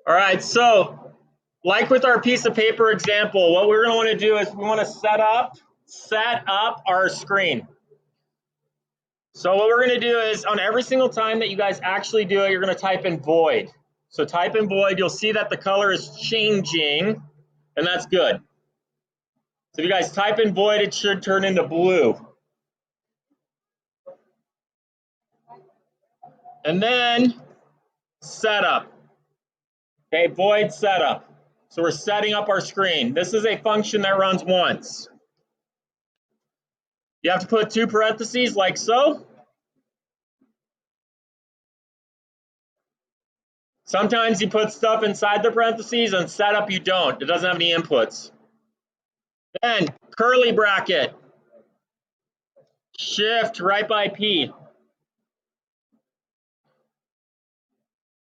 All right, so like with our piece of paper example, what we're going to want to do is we want to set up our screen. So what we're going to do is on every single time that you guys actually do it, you're going to type in void. So type in void, you'll see that the color is changing, and that's good. So if you guys type in void, it should turn into blue. And then setup. Okay, void setup. So we're setting up our screen. This is a function that runs once. You have to put 2 parentheses like so. Sometimes you put stuff inside the parentheses, and setup you don't. It doesn't have any inputs. Then curly bracket. Shift right by P.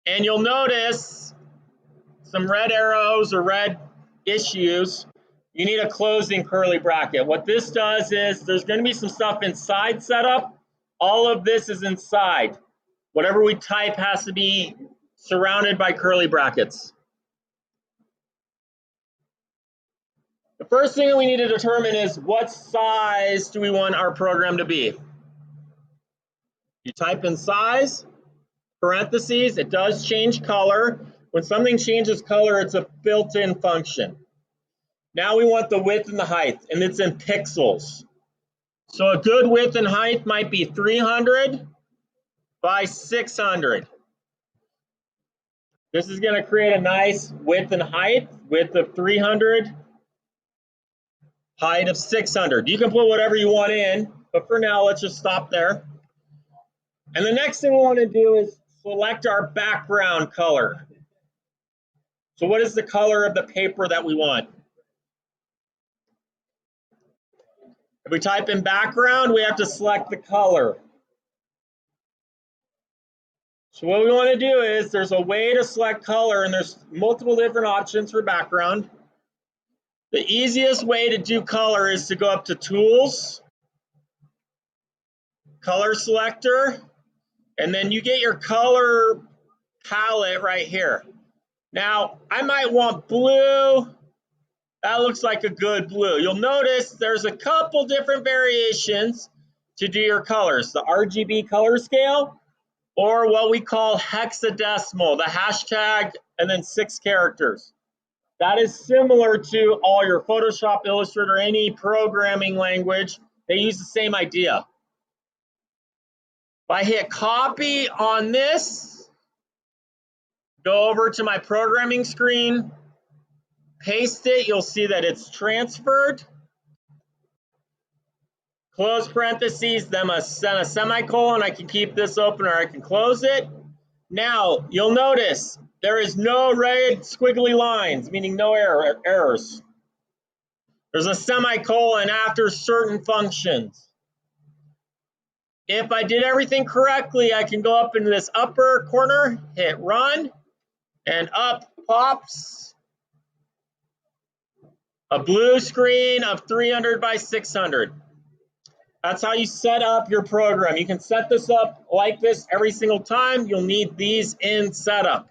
And you'll notice some red arrows or red issues. You need a closing curly bracket. What this does is there's going to be some stuff inside setup. All of this is inside. Whatever we type has to be surrounded by curly brackets. The first thing that we need to determine is what size do we want our program to be. You type in size, parentheses, it does change color. When something changes color, it's a built-in function. Now we want the width and the height, and it's in pixels. So a good width and height might be 300 by 600. This is going to create a nice width and height, width of 300, height of 600. You can put whatever you want in, but for now, let's just stop there. And the next thing we want to do is select our background color. So what is the color of the paper that we want? If we type in background, we have to select the color. So what we want to do is there's a way to select color, and there's multiple different options for background. The easiest way to do color is to go up to Tools, Color Selector, and then you get your color palette right here. Now, I might want blue. That looks like a good blue. You'll notice there's a couple different variations to do your colors. The RGB color scale, or what we call hexadecimal, the hashtag, and then 6 characters. That is similar to all your Photoshop, Illustrator, any programming language. They use the same idea. If I hit copy on this, go over to my programming screen, paste it, you'll see that it's transferred. Close parentheses, then a semicolon. I can keep this open or I can close it. Now, you'll notice there is no red squiggly lines, meaning no errors. There's a semicolon after certain functions. If I did everything correctly, I can go up into this upper corner, hit run, and up pops a blue screen of 300 by 600. That's how you set up your program. You can set this up like this every single time. You'll need these in setup.